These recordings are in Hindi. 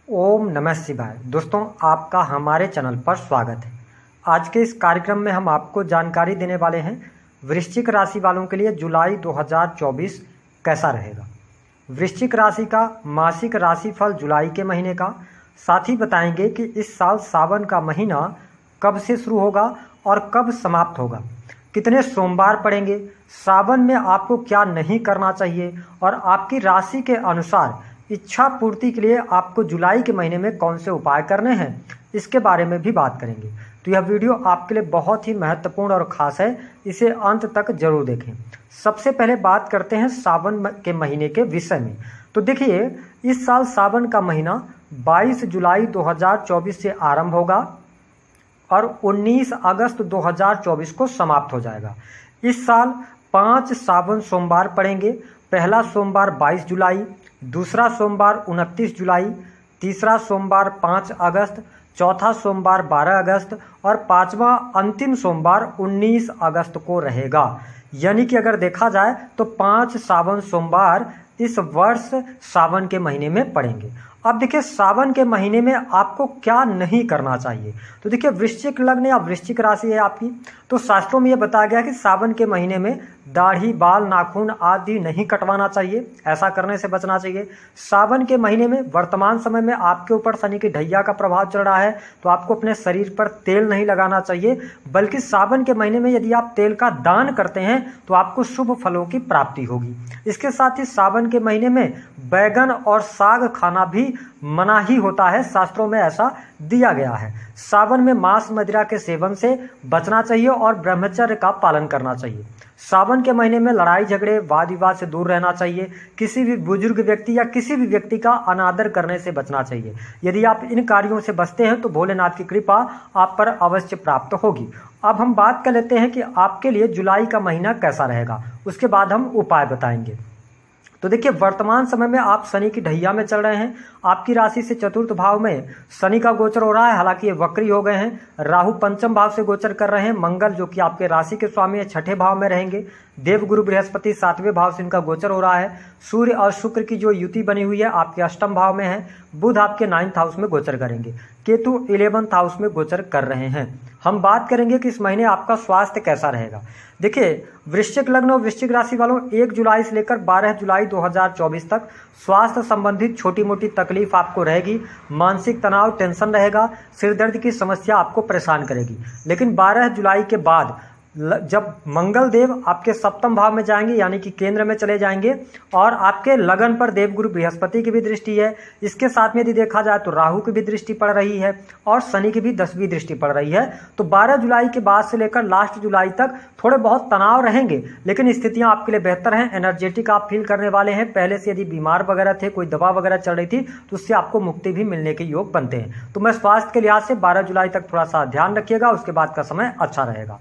ओम नमः शिवाय। दोस्तों, आपका हमारे चैनल पर स्वागत है। आज के इस कार्यक्रम में हम आपको जानकारी देने वाले हैं वृश्चिक राशि वालों के लिए जुलाई 2024 कैसा रहेगा। वृश्चिक राशि का मासिक राशिफल जुलाई के महीने का, साथ ही बताएंगे कि इस साल सावन का महीना कब से शुरू होगा और कब समाप्त होगा, कितने सोमवार पड़ेंगे, सावन में आपको क्या नहीं करना चाहिए और आपकी राशि के अनुसार इच्छा पूर्ति के लिए आपको जुलाई के महीने में कौन से उपाय करने हैं, इसके बारे में भी बात करेंगे। तो यह वीडियो आपके लिए बहुत ही महत्वपूर्ण और ख़ास है, इसे अंत तक जरूर देखें। सबसे पहले बात करते हैं सावन के महीने के विषय में। तो देखिए, इस साल सावन का महीना 22 जुलाई 2024 से आरंभ होगा और 19 अगस्त 2024 को समाप्त हो जाएगा। इस साल 5 सावन सोमवार पड़ेंगे। पहला सोमवार 22 जुलाई, दूसरा सोमवार 29 जुलाई, तीसरा सोमवार 5 अगस्त, चौथा सोमवार 12 अगस्त और पांचवा अंतिम सोमवार 19 अगस्त को रहेगा। यानी कि अगर देखा जाए तो 5 सावन सोमवार इस वर्ष सावन के महीने में पड़ेंगे। अब देखिए, सावन के महीने में आपको क्या नहीं करना चाहिए। तो देखिए, वृश्चिक लग्न या वृश्चिक राशि है आपकी, तो शास्त्रों में यह बताया गया कि सावन के महीने में दाढ़ी, बाल, नाखून आदि नहीं कटवाना चाहिए, ऐसा करने से बचना चाहिए। सावन के महीने में वर्तमान समय में आपके ऊपर शनि की ढैया का प्रभाव चल रहा है, तो आपको अपने शरीर पर तेल नहीं लगाना चाहिए, बल्कि सावन के महीने में यदि आप तेल का दान करते हैं तो आपको शुभ फलों की प्राप्ति होगी। इसके साथ ही सावन के महीने में बैगन और साग खाना भी मना ही होता है, शास्त्रों में ऐसा दिया गया है। सावन में मांस मदिरा के सेवन से बचना चाहिए और ब्रह्मचर्य का पालन करना चाहिए। सावन के महीने में लड़ाई झगड़े, वाद विवाद से दूर रहना चाहिए। किसी भी बुजुर्ग व्यक्ति या किसी भी व्यक्ति का अनादर करने से बचना चाहिए। यदि आप इन कार्यों से बचते हैं तो भोलेनाथ की कृपा आप पर अवश्य प्राप्त होगी। अब हम बात कर लेते हैं कि आपके लिए जुलाई का महीना कैसा रहेगा, उसके बाद हम उपाय बताएंगे। तो देखिए, वर्तमान समय में आप शनि की ढैया में चल रहे हैं। आपकी राशि से चतुर्थ भाव में शनि का गोचर हो रहा है, हालांकि ये वक्री हो गए हैं। राहु पंचम भाव से गोचर कर रहे हैं। मंगल जो कि आपके राशि के स्वामी है, छठे भाव में रहेंगे। देवगुरु बृहस्पति 7वें भाव से इनका गोचर हो रहा है। सूर्य और शुक्र की जो युति बनी हुई है आपके अष्टम भाव में है। बुध आपके 9th हाउस में गोचर करेंगे। केतु 11th हाउस में गोचर कर रहे हैं। हम बात करेंगे कि इस महीने आपका स्वास्थ्य कैसा रहेगा। देखिए, वृश्चिक लग्न और वृश्चिक राशि वालों 1 जुलाई से लेकर 12 जुलाई 2024 तक स्वास्थ्य संबंधित छोटी मोटी तकलीफ आपको रहेगी। मानसिक तनाव, टेंशन रहेगा, सिर दर्द की समस्या आपको परेशान करेगी। लेकिन 12 जुलाई के बाद जब मंगल देव आपके सप्तम भाव में जाएंगे, यानी कि केंद्र में चले जाएंगे, और आपके लगन पर देवगुरु बृहस्पति की भी दृष्टि है। इसके साथ में यदि देखा जाए तो राहु की भी दृष्टि पड़ रही है और शनि की भी 10वीं दृष्टि पड़ रही है। तो 12 जुलाई के बाद से लेकर लास्ट जुलाई तक थोड़े बहुत तनाव रहेंगे, लेकिन स्थितियां आपके लिए बेहतर हैं। एनर्जेटिक आप फील करने वाले हैं। पहले से यदि बीमार वगैरह थे, कोई दवा वगैरह चल रही थी, तो उससे आपको मुक्ति भी मिलने के योग बनते हैं। तो मैं स्वास्थ्य के लिहाज से 12 जुलाई तक थोड़ा सा ध्यान रखिएगा, उसके बाद का समय अच्छा रहेगा।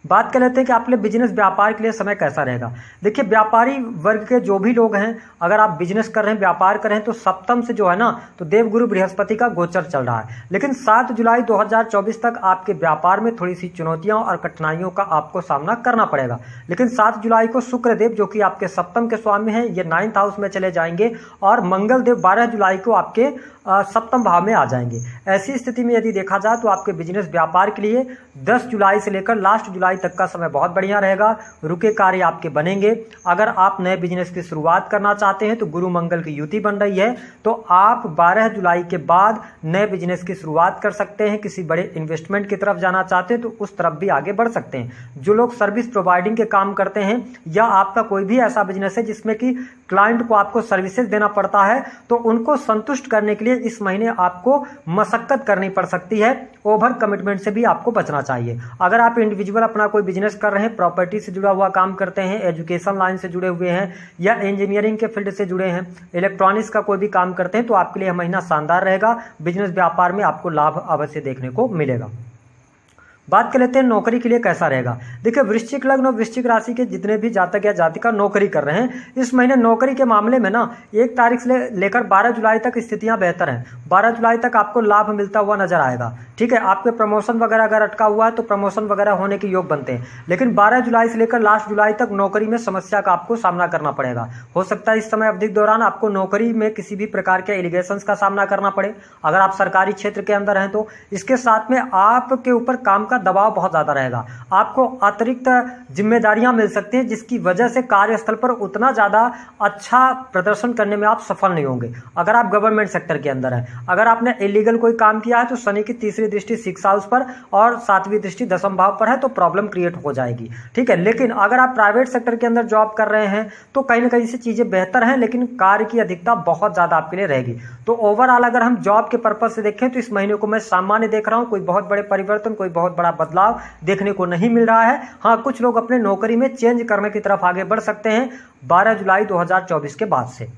बात कर लेते हैं कि आपके लिए बिजनेस व्यापार के लिए समय कैसा रहेगा। देखिए, व्यापारी वर्ग के जो भी लोग हैं, अगर आप बिजनेस कर रहे हैं, व्यापार कर रहे हैं, तो सप्तम से जो है ना, तो देवगुरु बृहस्पति का गोचर चल रहा है। लेकिन 7 जुलाई 2024 तक आपके व्यापार में थोड़ी सी चुनौतियों और कठिनाइयों का आपको सामना करना पड़ेगा। लेकिन 7 जुलाई को शुक्रदेव जो कि आपके सप्तम के स्वामी हैं, ये 9th हाउस में चले जाएंगे और मंगल देव 12 जुलाई को आपके सप्तम भाव में आ जाएंगे। ऐसी स्थिति में यदि देखा जाए तो आपके बिजनेस व्यापार के लिए 10 जुलाई से लेकर लास्ट जुलाई तक का समय बहुत बढ़िया रहेगा। रुके कार्य आपके बनेंगे। अगर आप नए बिजनेस की शुरुआत करना चाहते हैं तो गुरु मंगल की युति बन रही है, तो आप 12 जुलाई के बाद नए बिजनेस की शुरुआत कर सकते हैं। किसी बड़े इन्वेस्टमेंट की तरफ जाना चाहते हैं तो उस तरफ भी आगे बढ़ सकते हैं। जो लोग सर्विस प्रोवाइडिंग के काम करते हैं या आपका कोई भी ऐसा बिजनेस है जिसमें कि क्लाइंट को आपको सर्विसेज देना पड़ता है, तो उनको संतुष्ट करने के लिए इस महीने आपको मशक्कत करनी पड़ सकती है। ओवर कमिटमेंट से भी आपको बचना चाहिए। अगर आप इंडिविजुअल अपना कोई बिजनेस कर रहे हैं, प्रॉपर्टी से जुड़ा हुआ काम करते हैं, एजुकेशन लाइन से जुड़े हुए हैं या इंजीनियरिंग के फील्ड से जुड़े हैं, इलेक्ट्रॉनिक्स का कोई भी काम करते हैं, तो आपके लिए यह महीना शानदार रहेगा। बिजनेस व्यापार में आपको लाभ अवश्य देखने को मिलेगा। बात कर लेते हैं नौकरी के लिए कैसा रहेगा। देखिए वृश्चिक लग्न और वृश्चिक राशि के जितने भी जातक या जातिका नौकरी कर रहे हैं, इस महीने नौकरी के मामले में ना 1 तारीख से लेकर 12 जुलाई तक स्थितियां बेहतर हैं। 12 जुलाई तक आपको लाभ मिलता हुआ नजर आएगा। ठीक है, आपके प्रमोशन वगैरह अगर अटका हुआ है तो प्रमोशन वगैरह होने के योग बनते हैं। लेकिन 12 जुलाई से लेकर लास्ट जुलाई तक नौकरी में समस्या का आपको सामना करना पड़ेगा। हो सकता है इस समय अवधि के दौरान आपको नौकरी में किसी भी प्रकार के एलिगेशंस का सामना करना पड़े, अगर आप सरकारी क्षेत्र के अंदर हैं तो। इसके साथ में आपके ऊपर काम का दबाव बहुत ज्यादा रहेगा। आपको अतिरिक्त जिम्मेदारियां मिल सकती हैं, जिसकी वजह से कार्यस्थल पर उतना ज्यादा अच्छा प्रदर्शन करने में आप सफल नहीं होंगे। अगर आप गवर्नमेंट सेक्टर के अंदर हैं, अगर आपने इलीगल कोई काम किया है तो शनि की तीसरी दृष्टि 6th हाउस पर और 7वीं दृष्टि 10th भाव पर है, तो प्रॉब्लम क्रिएट हो जाएगी। ठीक है, लेकिन अगर आप प्राइवेट सेक्टर के अंदर जॉब कर रहे हैं तो कहीं ना कहीं से चीजें बेहतर हैं, लेकिन कार्य की अधिकता बहुत ज्यादा आपके लिए रहेगी। तो ओवरऑल अगर हम जॉब के पर्पज से देखें तो इस महीने को मैं सामान्य देख रहा हूं। कोई बहुत बड़े परिवर्तन, कोई बहुत बड़ा बदलाव देखने को नहीं मिल रहा है। हाँ, कुछ लोग अपने नौकरी में चेंज करने की तरफ आगे बढ़ सकते हैं 12 जुलाई 2024 के बाद से।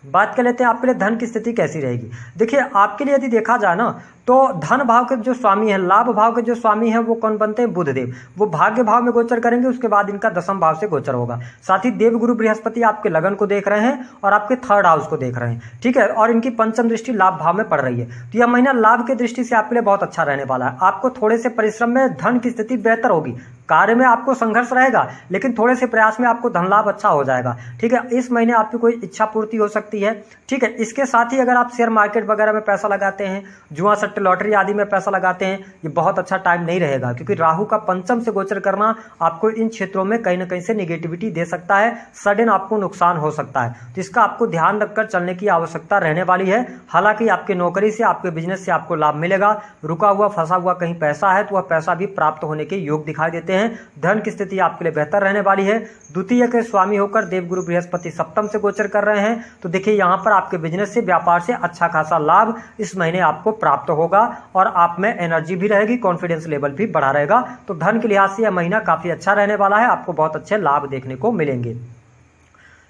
बात कर लेते हैं आपके लिए धन की स्थिति कैसी रहेगी। देखिए आपके लिए यदि देखा जाए ना तो धन भाव के जो स्वामी हैं, लाभ भाव के जो स्वामी हैं वो कौन बनते हैं? बुधदेव। वो भाग्य भाव में गोचर करेंगे, उसके बाद इनका 10th भाव से गोचर होगा। साथ ही देव गुरु बृहस्पति आपके लगन को देख रहे हैं और आपके 3rd हाउस को देख रहे हैं। ठीक है, और इनकी 5वीं दृष्टि लाभ भाव में पड़ रही है। तो यह महीना लाभ की दृष्टि से आपके लिए बहुत अच्छा रहने वाला है। आपको थोड़े से परिश्रम में धन की स्थिति बेहतर होगी। कार्य में आपको संघर्ष रहेगा, लेकिन थोड़े से प्रयास में आपको धन लाभ अच्छा हो जाएगा। ठीक है, इस महीने आपकी कोई इच्छा पूर्ति हो सकती है। ठीक है, इसके साथ ही अगर आप शेयर मार्केट वगैरह में पैसा लगाते हैं, जुआ सट्टे लॉटरी आदि में पैसा लगाते हैं, ये बहुत अच्छा टाइम नहीं रहेगा, क्योंकि राहु का 5th से गोचर करना आपको इन क्षेत्रों में कहीं ना कहीं से निगेटिविटी दे सकता है, सडन आपको नुकसान हो सकता है। तो इसका आपको ध्यान रखकर चलने की आवश्यकता रहने वाली है। हालांकि आपकी नौकरी से, आपके बिजनेस से आपको लाभ मिलेगा। रुका हुआ फंसा हुआ कहीं पैसा है तो वह पैसा भी प्राप्त होने के योग दिखाई देते हैं। धन की स्थिति आपके लिए बेहतर रहने वाली है। द्वितीय के स्वामी होकर देवगुरु बृहस्पति 7th से गोचर कर रहे हैं, तो देखिए यहां पर आपके बिजनेस से, व्यापार से अच्छा खासा लाभ इस महीने आपको प्राप्त होगा और आप में एनर्जी भी रहेगी, कॉन्फिडेंस लेवल भी बढ़ा रहेगा। तो धन के लिहाज से यह महीना काफी अच्छा रहने वाला है, आपको बहुत अच्छे लाभ देखने को मिलेंगे।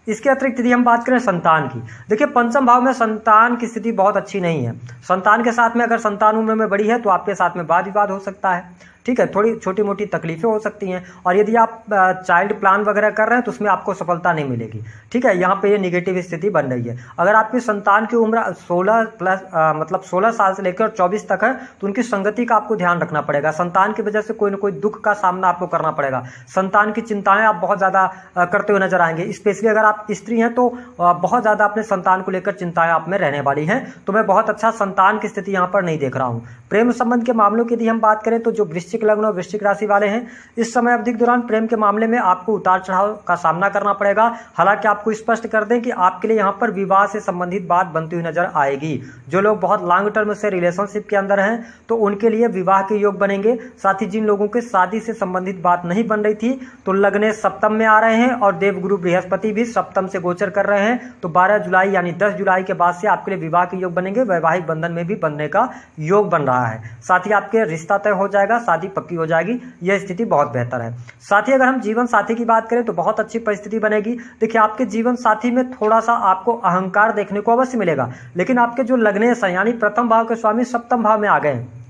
इसके अतिरिक्त यदि हम बात करें संतान की, देखिए 5th भाव में संतान की स्थिति बहुत अच्छी नहीं है। संतान के साथ में अगर संतान उम्र में बड़ी है तो आपके साथ में वाद विवाद हो सकता है। ठीक है, थोड़ी छोटी मोटी तकलीफें हो सकती हैं, और यदि आप चाइल्ड प्लान वगैरह कर रहे हैं तो उसमें आपको सफलता नहीं मिलेगी। ठीक है, यहाँ पे ये निगेटिव स्थिति बन रही है। अगर आपकी संतान की उम्र 16 साल से लेकर 24 तक है तो उनकी संगति का आपको ध्यान रखना पड़ेगा। संतान की वजह से कोई ना कोई दुख का सामना आपको करना पड़ेगा। संतान की चिंताएं आप बहुत ज्यादा करते हुए नजर आएंगे। स्पेशली अगर आप स्त्री हैं तो बहुत ज्यादा अपने संतान को लेकर चिंताएं आप में रहने वाली हैं। तो मैं बहुत अच्छा संतान की स्थिति यहाँ पर नहीं देख रहा हूँ। प्रेम संबंध के मामलों की यदि हम बात करें तो जो वृश्चिक लग्न और वृश्चिक राशि वाले हैं, इस समय अवधि के दौरान प्रेम के मामले में आपको उतार चढ़ाव का सामना करना पड़ेगा। हालांकि आपको स्पष्ट कर दें कि आपके लिए यहाँ पर विवाह से संबंधित बात बनती हुई नजर आएगी। जो लोग बहुत लॉन्ग टर्म से रिलेशनशिप के अंदर हैं तो उनके लिए विवाह के योग बनेंगे। साथ ही जिन लोगों के शादी से संबंधित बात नहीं बन रही थी तो लग्न 7th में आ रहे हैं और देवगुरु बृहस्पति भी 7th से गोचर कर रहे हैं। तो 12 जुलाई यानी 10 जुलाई के बाद से आपके लिए विवाह के योग बनेंगे। वैवाहिक बंधन में भी बनने का योग बन रहा है। साथ ही आपके रिश्ता तय हो जाएगा, शादी पक्की हो जाएगी। यह स्थिति बहुत बेहतर है। साथ ही अगर हम जीवन साथी की बात करें तो बहुत अच्छी परिस्थिति बनेगी। देखिए आपके जीवन साथी में थोड़ा सा आपको अहंकार देखने को अवश्य मिलेगा, लेकिन आपके जो लग्नेश हैं यानी प्रथम भाव के स्वामी 7th भाव में आ गए हैं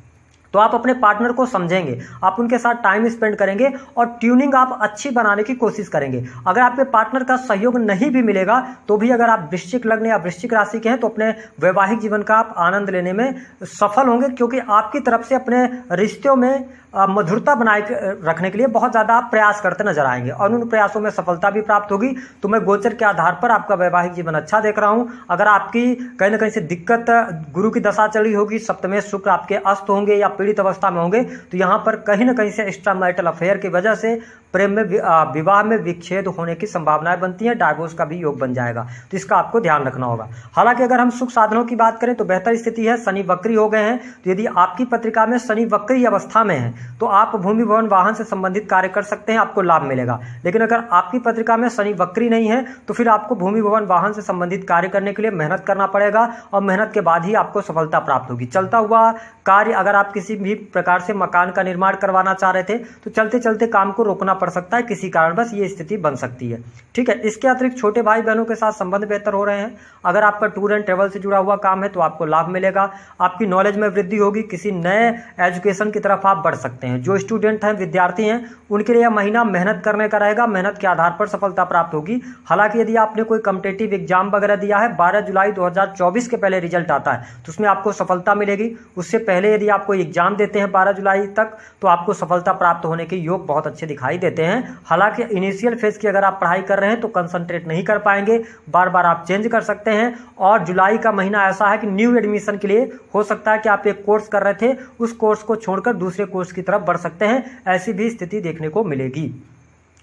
तो आप अपने पार्टनर को समझेंगे, आप उनके साथ टाइम स्पेंड करेंगे और ट्यूनिंग आप अच्छी बनाने की कोशिश करेंगे। अगर आपके पार्टनर का सहयोग नहीं भी मिलेगा तो भी अगर आप वृश्चिक लग्न या वृश्चिक राशि के हैं तो अपने वैवाहिक जीवन का आप आनंद लेने में सफल होंगे, क्योंकि आपकी तरफ से अपने रिश्तों में मधुरता बनाए रखने के लिए बहुत ज्यादा आप प्रयास करते नजर आएंगे और उन प्रयासों में सफलता भी प्राप्त होगी। तो मैं गोचर के आधार पर आपका वैवाहिक जीवन अच्छा देख रहा हूं। अगर आपकी कहीं ना कहीं से दिक्कत, गुरु की दशा चली होगी, सप्तमें शुक्र आपके अस्त होंगे या पीड़ित अवस्था में होंगे, तो यहाँ पर कहीं ना कहीं से एक्स्ट्रा मैरिटल अफेयर की वजह से प्रेम में विवाह में विच्छेद होने की संभावनाएं बनती हैं, डाइवोर्स का भी योग बन जाएगा। तो इसका आपको ध्यान रखना होगा। हालांकि अगर हम सुख साधनों की बात करें तो बेहतर स्थिति है। शनि वक्री हो गए हैं, तो यदि आपकी पत्रिका में शनि वक्री अवस्था में है तो आप भूमि भवन वाहन से संबंधित कार्य कर सकते हैं, आपको लाभ मिलेगा। लेकिन अगर आपकी पत्रिका में शनि वक्री नहीं है तो फिर आपको भूमि भवन वाहन से संबंधित कार्य करने के लिए मेहनत करना पड़ेगा और मेहनत के बाद ही आपको सफलता प्राप्त होगी। चलता हुआ कार्य, अगर आप किसी भी प्रकार से मकान का निर्माण करवाना चाह रहे थे तो चलते चलते काम को रोकना पड़ सकता है, किसी कारणवश ये स्थिति बन सकती है। ठीक है, इसके अतिरिक्त छोटे भाई बहनों के साथ संबंध बेहतर हो रहे हैं। अगर आपका टूर एंड ट्रेवल से जुड़ा हुआ काम है तो आपको लाभ मिलेगा। आपकी नॉलेज में वृद्धि होगी, किसी नए एजुकेशन की तरफ आप बढ़ सकते हैं। जो स्टूडेंट हैं, विद्यार्थी हैं, उनके लिए यह महीना मेहनत करने का रहेगा, मेहनत के आधार पर सफलता प्राप्त होगी। हालांकि यदि आपने कोई कॉम्पिटिटिव एग्जाम वगैरह दिया है, 12 जुलाई 2024 के पहले रिजल्ट आता है तो उसमें आपको सफलता मिलेगी। उससे पहले यदि आप कोई एग्जाम देते हैं 12 जुलाई तक तो आपको सफलता प्राप्त होने के योग बहुत अच्छे दिखाई देते हैं। हालांकि इनिशियल फेज की अगर आप पढ़ाई कर रहे हैं तो कंसंट्रेट नहीं कर पाएंगे, बार बार आप चेंज कर सकते हैं। और जुलाई का महीना ऐसा है कि न्यू एडमिशन के लिए हो सकता है कि आप एक कोर्स कर रहे थे, उस कोर्स को छोड़कर दूसरे कोर्स की तरफ बढ़ सकते हैं, ऐसी भी स्थिति देखने को मिलेगी।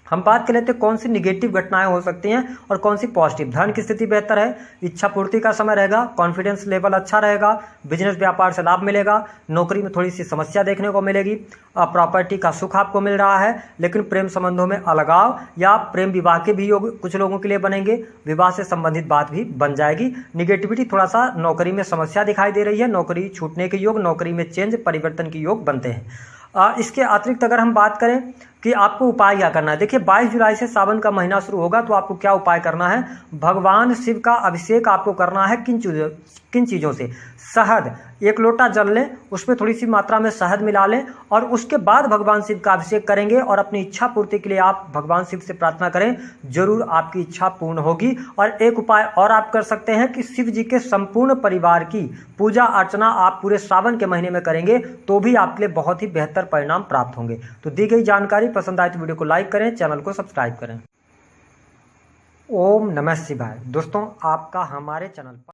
हम बात कर लेते हैं कौन सी निगेटिव घटनाएं हो सकती हैं और कौन सी पॉजिटिव। धन की स्थिति बेहतर है, इच्छा पूर्ति का समय रहेगा, कॉन्फिडेंस लेवल अच्छा रहेगा, बिजनेस व्यापार से लाभ मिलेगा, नौकरी में थोड़ी सी समस्या देखने को मिलेगी, प्रॉपर्टी का सुख आपको मिल रहा है, लेकिन प्रेम संबंधों में अलगाव या प्रेम विवाह के भी योग कुछ लोगों के लिए बनेंगे, विवाह से संबंधित बात भी बन जाएगी। निगेटिविटी थोड़ा सा नौकरी में समस्या दिखाई दे रही है, नौकरी छूटने के योग, नौकरी में चेंज परिवर्तन के योग बनते हैं। इसके अतिरिक्त अगर हम बात करें कि आपको उपाय क्या करना है, देखिए 22 जुलाई से सावन का महीना शुरू होगा तो आपको क्या उपाय करना है। भगवान शिव का अभिषेक आपको करना है। किन चीज़ों से? शहद, 1 लोटा जल लें, उसमें थोड़ी सी मात्रा में शहद मिला लें और उसके बाद भगवान शिव का अभिषेक करेंगे और अपनी इच्छा पूर्ति के लिए आप भगवान शिव से प्रार्थना करें, जरूर आपकी इच्छा पूर्ण होगी। और एक उपाय और आप कर सकते हैं कि शिव जी के संपूर्ण परिवार की पूजा अर्चना आप पूरे सावन के महीने में करेंगे तो भी आपके लिए बहुत ही बेहतर परिणाम प्राप्त होंगे। तो दी गई जानकारी पसंद आए तो वीडियो को लाइक करें, चैनल को सब्सक्राइब करें। ओम नमः शिवाय। दोस्तों, आपका हमारे चैनल पर